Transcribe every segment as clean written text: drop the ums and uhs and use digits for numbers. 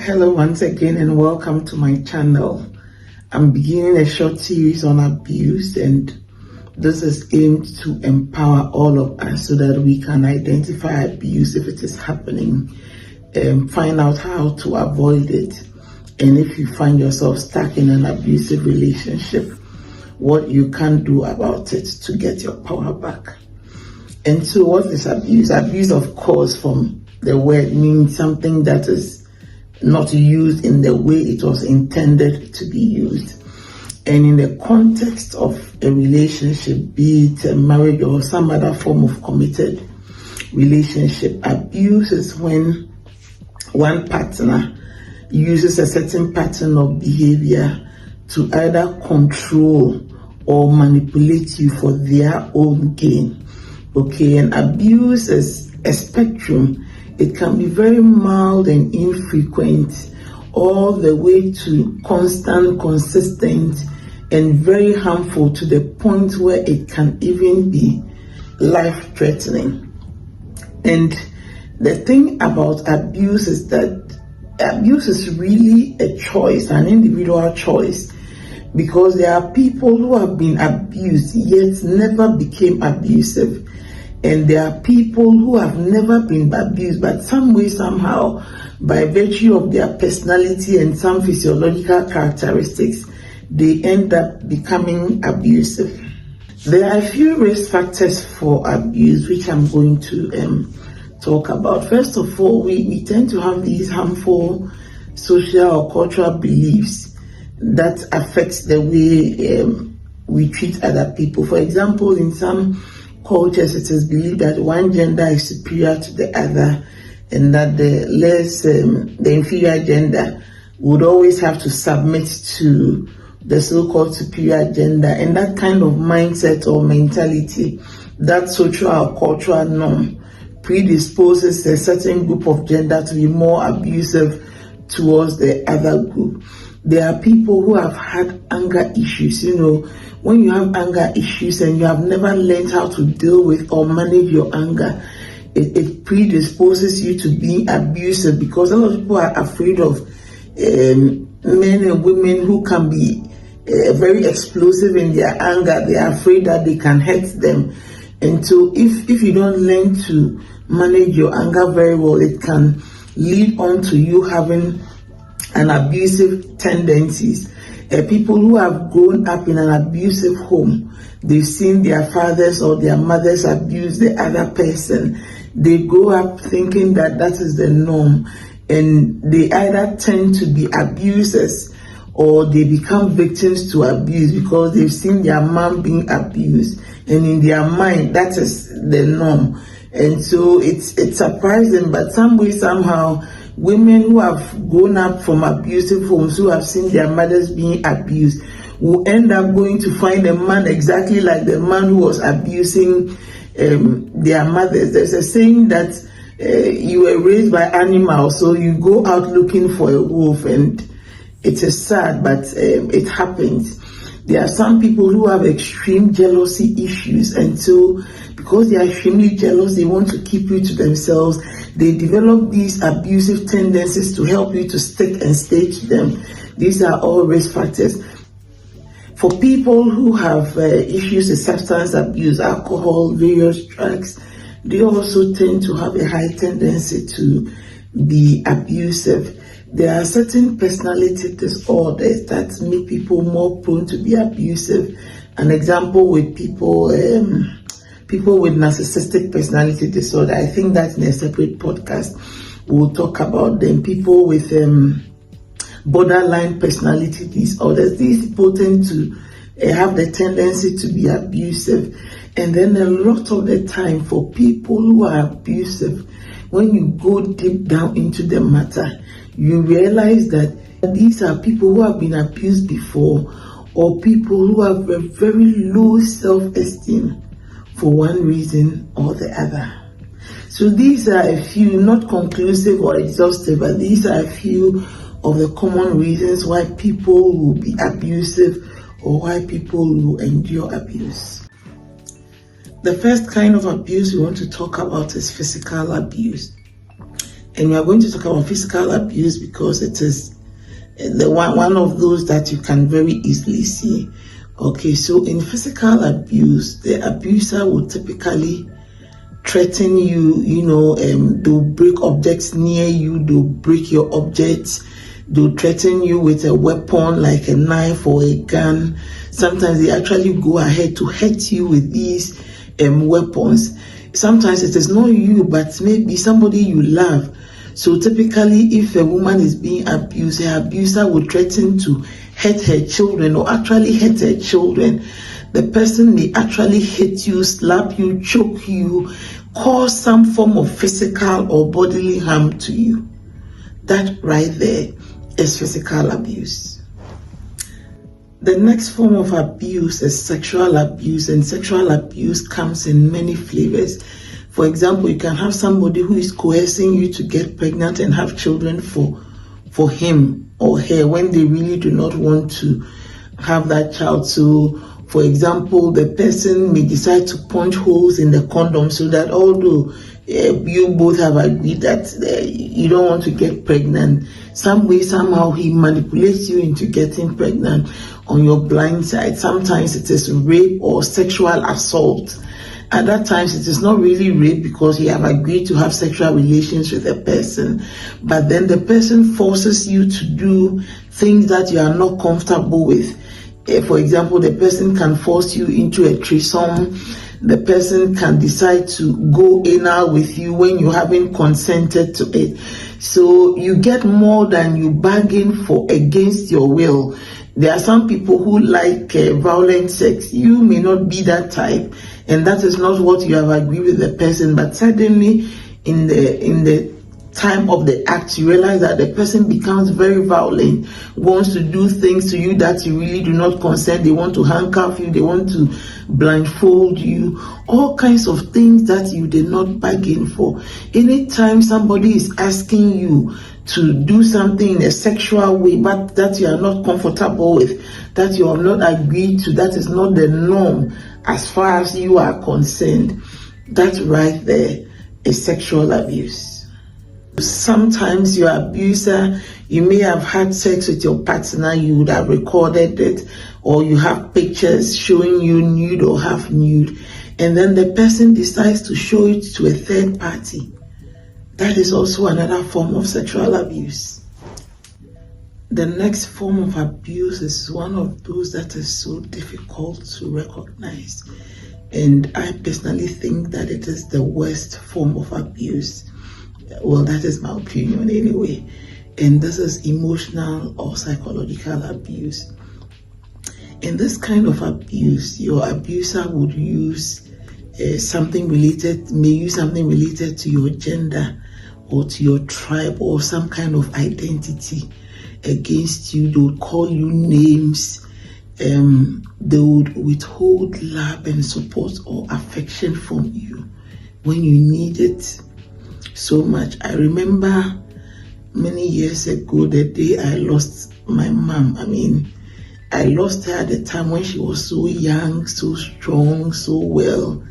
Hello once again and welcome to my channel. I'm beginning a short series on abuse, and this is aimed to empower all of us so that we can identify abuse if it is happening and find out how to avoid it. And if you find yourself stuck in an abusive relationship, what you can do about it to get your power back. And so what is abuse? Abuse, of course, from the word means something that is not used in the way it was intended to be used. And in the context of a relationship, be it a marriage or some other form of committed relationship, abuse is when one partner uses a certain pattern of behavior to either control or manipulate you for their own gain. Okay, and abuse is a spectrum. It can be very mild and infrequent, all the way to constant, consistent, and very harmful to the point where it can even be life-threatening. And the thing about abuse is that abuse is really a choice, an individual choice, because there are people who have been abused yet never became abusive. And there are people who have never been abused, but some way, somehow, by virtue of their personality and some physiological characteristics, they end up becoming abusive. There are a few risk factors for abuse, which I'm going to talk about. First of all, we tend to have these harmful social or cultural beliefs that affect the way we treat other people. For example, in some cultures, it is believed that one gender is superior to the other, and that the inferior gender would always have to submit to the so-called superior gender. And that kind of mindset or mentality, that social or cultural norm, predisposes a certain group of gender to be more abusive towards the other group. There are people who have had anger issues. When you have anger issues and you have never learned how to deal with or manage your anger, it predisposes you to being abusive, because a lot of people are afraid of men and women who can be very explosive in their anger. They are afraid that they can hurt them. And so if you don't learn to manage your anger very well, it can lead on to you having an abusive tendencies. People who have grown up in an abusive home, they've seen their fathers or their mothers abuse the other person. They grow up thinking that that is the norm, and they either tend to be abusers or they become victims to abuse because they've seen their mom being abused, and in their mind that is the norm. And so it's surprising, but some way, somehow, women who have grown up from abusive homes, who have seen their mothers being abused, will end up going to find a man exactly like the man who was abusing their mothers. There's a saying that you were raised by animals, so you go out looking for a wolf, and it is sad, but it happens. There are some people who have extreme jealousy issues, and so because they are extremely jealous, they want to keep you to themselves. They develop these abusive tendencies to help you to stick and stay to them. These are all risk factors. For people who have issues with substance abuse, alcohol, various drugs, they also tend to have a high tendency to be abusive. There are certain personality disorders that make people more prone to be abusive. An example with people with narcissistic personality disorder. I think that's in a separate podcast. We'll talk about them. People with borderline personality disorders. These people tend to have the tendency to be abusive. And then a lot of the time, for people who are abusive, when you go deep down into the matter, you realize that these are people who have been abused before, or people who have a very low self-esteem for one reason or the other. So these are a few, not conclusive or exhaustive, but these are a few of the common reasons why people will be abusive or why people will endure abuse. The first kind of abuse we want to talk about is physical abuse. And we are going to talk about physical abuse because it is the one of those that you can very easily see. Okay, so in physical abuse, the abuser will typically threaten you, they'll break objects near you, they'll break your objects, they'll threaten you with a weapon like a knife or a gun. Sometimes they actually go ahead to hurt you with these weapons. Sometimes it is not you, but maybe somebody you love. So typically, if a woman is being abused, her abuser will threaten to hurt her children or actually hurt her children. The person may actually hit you, slap you, choke you, cause some form of physical or bodily harm to you. That right there is physical abuse. The next form of abuse is sexual abuse, and sexual abuse comes in many flavors. For example, you can have somebody who is coercing you to get pregnant and have children for him or her when they really do not want to have that child. So, for example, the person may decide to punch holes in the condom so that although you both have agreed that you don't want to get pregnant, some way, somehow he manipulates you into getting pregnant on your blind side. Sometimes it is rape or sexual assault. At that times, it is not really rape because you have agreed to have sexual relations with a person, but then the person forces you to do things that you are not comfortable with. For example, the person can force you into a threesome. The person can decide to go anal with you when you haven't consented to it. So you get more than you bargain for against your will. There are some people who like violent sex. You may not be that type, and that is not what you have agreed with the person. But suddenly, in the time of the act, you realize that the person becomes very violent, wants to do things to you that you really do not consent. They want to handcuff you, they want to blindfold you, all kinds of things that you did not bargain for. Anytime somebody is asking you to do something in a sexual way, but that you are not comfortable with, that you have not agreed to, that is not the norm as far as you are concerned, that right there is sexual abuse. Sometimes your abuser, you may have had sex with your partner, you would have recorded it, or you have pictures showing you nude or half nude, and then the person decides to show it to a third party. That is also another form of sexual abuse. The next form of abuse is one of those that is so difficult to recognize, and I personally think that it is the worst form of abuse. Well, that is my opinion anyway. And this is emotional or psychological abuse. In this kind of abuse, your abuser would use something related to your gender or to your tribe or some kind of identity against you. They would call you names. They would withhold love and support or affection from you when you need it so much. I remember many years ago, the day I lost my mom. I lost her at the time when she was so young, so strong, so well.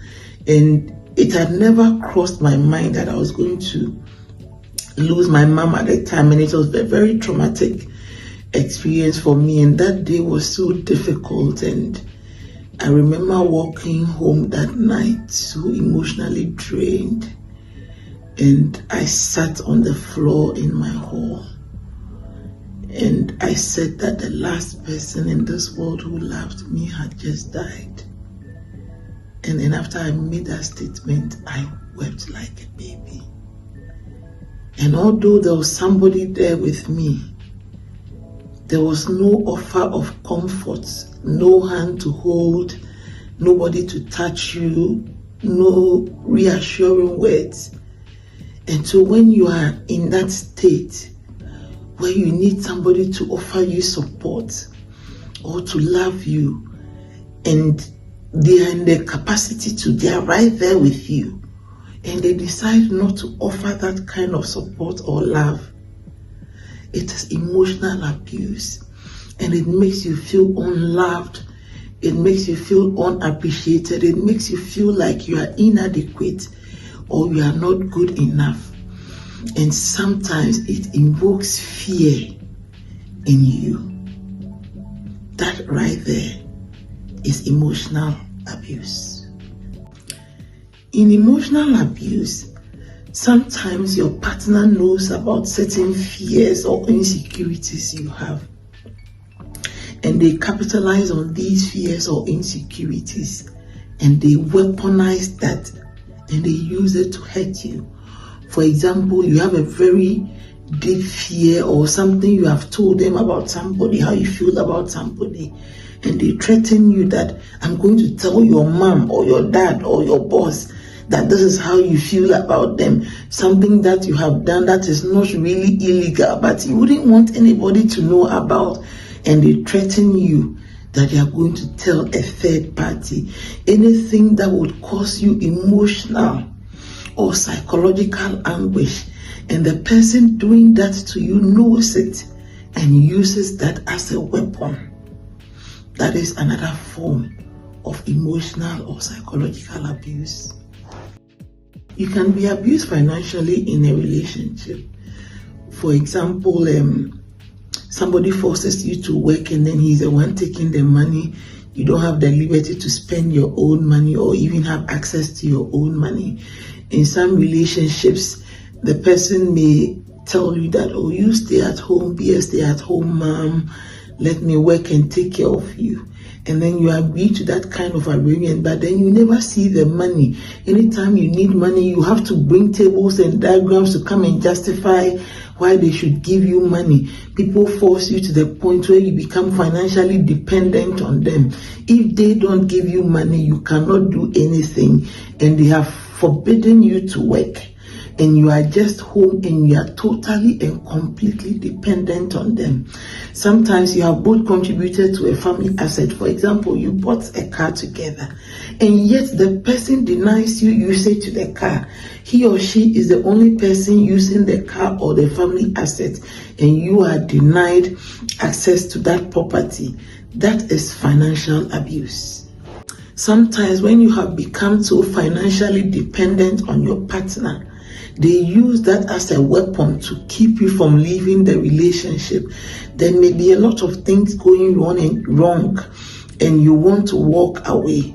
And it had never crossed my mind that I was going to lose my mom at the time. And it was a very traumatic experience for me. And that day was so difficult. And I remember walking home that night so emotionally drained. And I sat on the floor in my hall. And I said that the last person in this world who loved me had just died. And then after I made that statement, I wept like a baby. And although there was somebody there with me, there was no offer of comfort, no hand to hold, nobody to touch you, no reassuring words. And so when you are in that state where you need somebody to offer you support or to love you, and they are in the capacity to, they are right there with you, and they decide not to offer that kind of support or love, it is emotional abuse. And it makes you feel unloved, it makes you feel unappreciated, it makes you feel like you are inadequate or you are not good enough. And sometimes it invokes fear in you. That right there is emotional abuse. In emotional abuse, sometimes your partner knows about certain fears or insecurities you have, and they capitalize on these fears or insecurities, and they weaponize that, and they use it to hurt you. For example, you have a very deep fear or something you have told them about somebody, how you feel about somebody, and they threaten you that I'm going to tell your mom or your dad or your boss that this is how you feel about them, something that you have done that is not really illegal, but you wouldn't want anybody to know about, and they threaten you that they are going to tell a third party. Anything that would cause you emotional or psychological anguish, and the person doing that to you knows it and uses that as a weapon. That is another form of emotional or psychological abuse. You can be abused financially in a relationship. For example, somebody forces you to work and then he's the one taking the money. You don't have the liberty to spend your own money or even have access to your own money. In some relationships, the person may tell you that, oh, you stay at home, be a stay-at-home mom, let me work and take care of you. And then you agree to that kind of arrangement, but then you never see the money. Anytime you need money, you have to bring tables and diagrams to come and justify why they should give you money. People force you to the point where you become financially dependent on them. If they don't give you money, you cannot do anything, and they have forbidden you to work. And you are just home and you are totally and completely dependent on them. Sometimes you have both contributed to a family asset. For example, you bought a car together, and yet the person denies you usage to the car. He or she is the only person using the car or the family asset, and you are denied access to that property. That is financial abuse. Sometimes when you have become so financially dependent on your partner, they use that as a weapon to keep you from leaving the relationship. There may be a lot of things going on and wrong, and you want to walk away.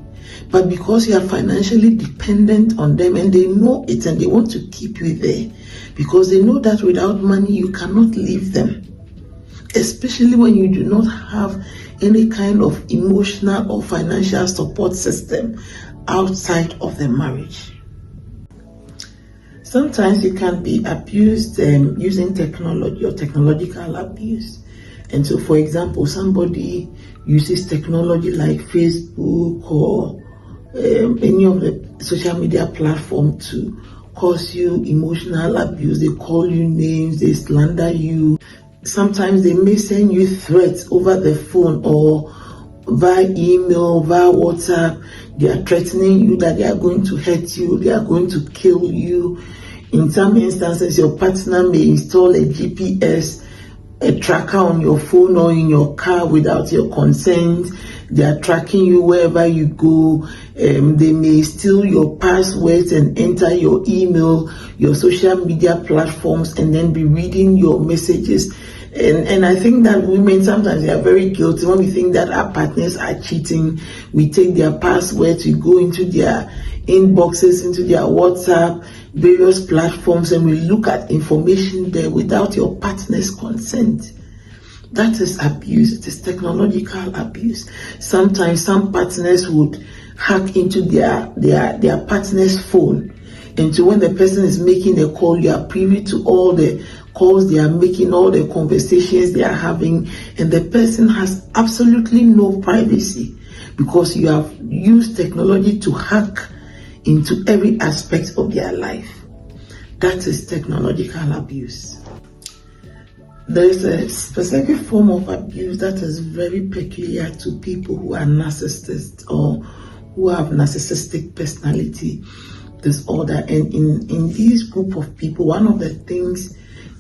But because you are financially dependent on them and they know it, and they want to keep you there because they know that without money you cannot leave them. Especially when you do not have any kind of emotional or financial support system outside of the marriage. Sometimes you can be abused using technology or technological abuse. And so, for example, somebody uses technology like Facebook or any of the social media platform to cause you emotional abuse. They call you names, they slander you. Sometimes they may send you threats over the phone or via email, via WhatsApp. They are threatening you that they are going to hurt you, they are going to kill you. In some instances, your partner may install a GPS, a tracker on your phone or in your car without your consent. They are tracking you wherever you go. They may steal your passwords and enter your email, your social media platforms, and then be reading your messages. And I think that women, sometimes they are very guilty when we think that our partners are cheating. We take their passwords, we go into their inboxes, into their WhatsApp, various platforms, and we look at information there without your partner's consent. That is abuse. It is technological abuse. Sometimes some partners would hack into their partner's phone, and so when the person is making a call, you are privy to all the calls they are making, all the conversations they are having, and the person has absolutely no privacy because you have used technology to hack into every aspect of their life. That is technological abuse. There is a specific form of abuse that is very peculiar to people who are narcissists or who have narcissistic personality disorder. And in this group of people, one of the things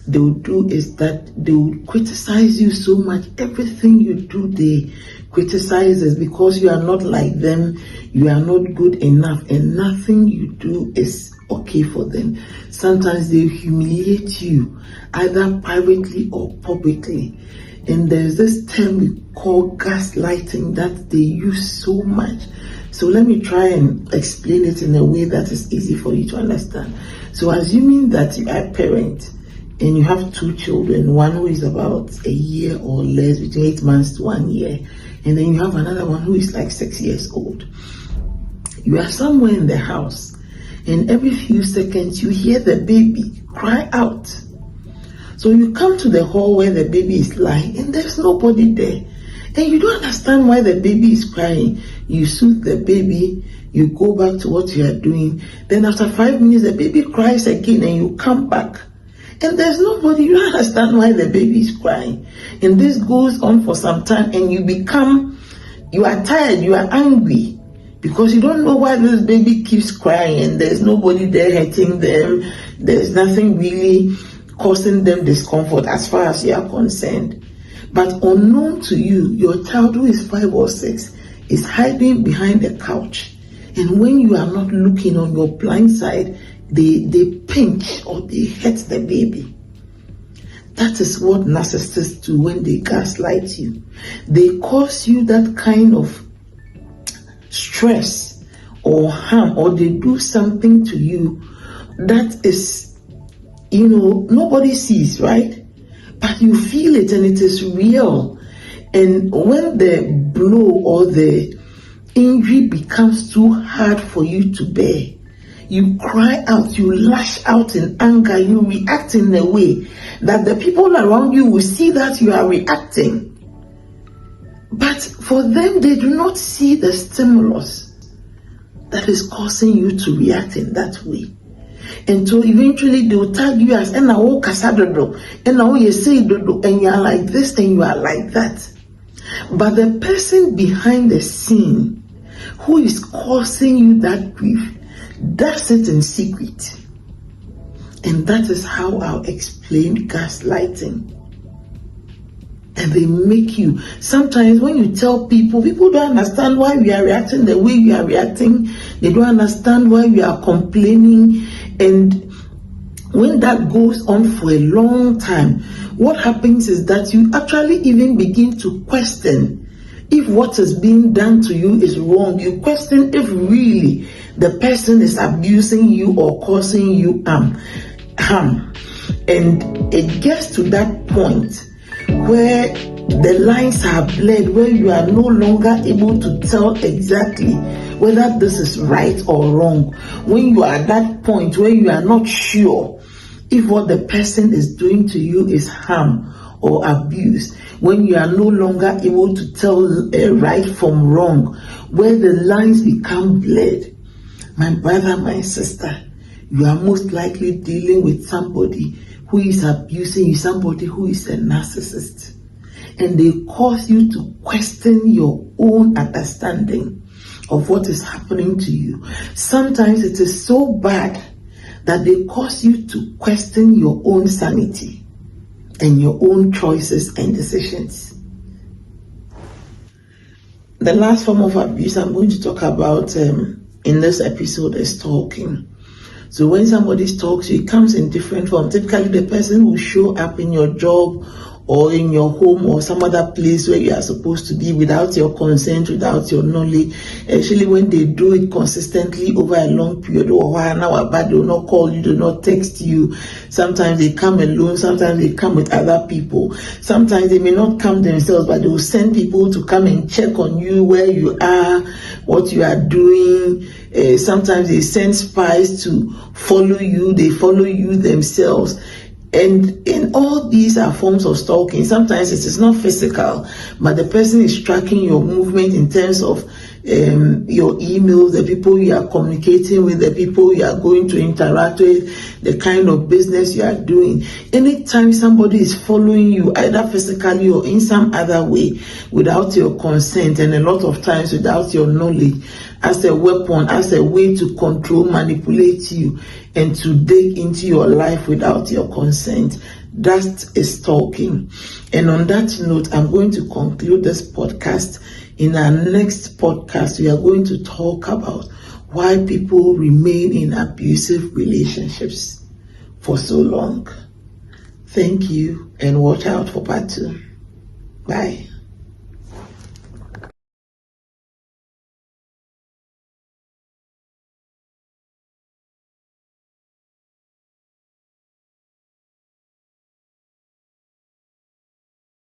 they will do is that they will criticize you so much. Everything you do, they criticize it because you are not like them, you are not good enough, and nothing you do is okay for them. Sometimes they humiliate you, either privately or publicly. And there's this term we call gaslighting that they use so much. So let me try and explain it in a way that is easy for you to understand. So assuming that you are a parent and you have 2 children, one who is about a year or less, between 8 months to 1 year, and then you have another one who is like 6 years old. You are somewhere in the house, and every few seconds you hear the baby cry out. So you come to the hall where the baby is lying, and there's nobody there. And you don't understand why the baby is crying. You soothe the baby, you go back to what you are doing. Then after 5 minutes, the baby cries again, and you come back. And there's nobody. You don't understand why the baby is crying. And this goes on for some time, and you are tired, you are angry, because you don't know why this baby keeps crying, and there's nobody there hurting them. There's nothing really causing them discomfort as far as you are concerned. But unknown to you, your child who is 5 or 6 is hiding behind the couch. And when you are not looking on your blind side, they pinch or they hurt the baby. That is what narcissists do when they gaslight you. They cause you that kind of stress or harm, or they do something to you that is, nobody sees, right? But you feel it, and it is real. And when the blow or the injury becomes too hard for you to bear, you cry out, you lash out in anger, you react in a way that the people around you will see that you are reacting. But for them, they do not see the stimulus that is causing you to react in that way. And so eventually they will tag you as and you say dodo, and you are like this and you are like that. But the person behind the scene who is causing you that grief does it in secret. And that is how I'll explain gaslighting. And they make you, sometimes when you tell people don't understand why we are reacting the way we are reacting. They don't understand why we are complaining. And when that goes on for a long time, what happens is that you actually even begin to question if what is being done to you is wrong. You question if really the person is abusing you or causing you harm. And it gets to that point where the lines are blurred, where you are no longer able to tell exactly whether this is right or wrong. When you are at that point where you are not sure if what the person is doing to you is harm or abuse, when you are no longer able to tell right from wrong, where the lines become blurred, my brother, my sister, you are most likely dealing with somebody who is abusing you, somebody who is a narcissist. And they cause you to question your own understanding of what is happening to you. Sometimes it is so bad that they cause you to question your own sanity and your own choices and decisions. The last form of abuse I'm going to talk about in this episode is stalking. So when somebody stalks you, it comes in different forms. Typically, the person will show up in your job or in your home or some other place where you are supposed to be without your consent, without your knowledge. Actually, when they do it consistently over a long period, or while they will not call you, do not text you. Sometimes they come alone, sometimes they come with other people. Sometimes they may not come themselves, but they will send people to come and check on you, where you are, what you are doing. Sometimes they send spies to follow you, they follow you themselves. And in all these are forms of stalking. Sometimes it is not physical, but the person is tracking your movement in terms of your emails, the people you are communicating with, the people you are going to interact with, the kind of business you are doing. Anytime somebody is following you, either physically or in some other way, without your consent, and a lot of times without your knowledge, as a weapon, as a way to control, manipulate you, and to dig into your life without your consent, that is stalking. And on that note, I'm going to conclude this podcast. In our next podcast, we are going to talk about why people remain in abusive relationships for so long. Thank you, and watch out for part 2. Bye.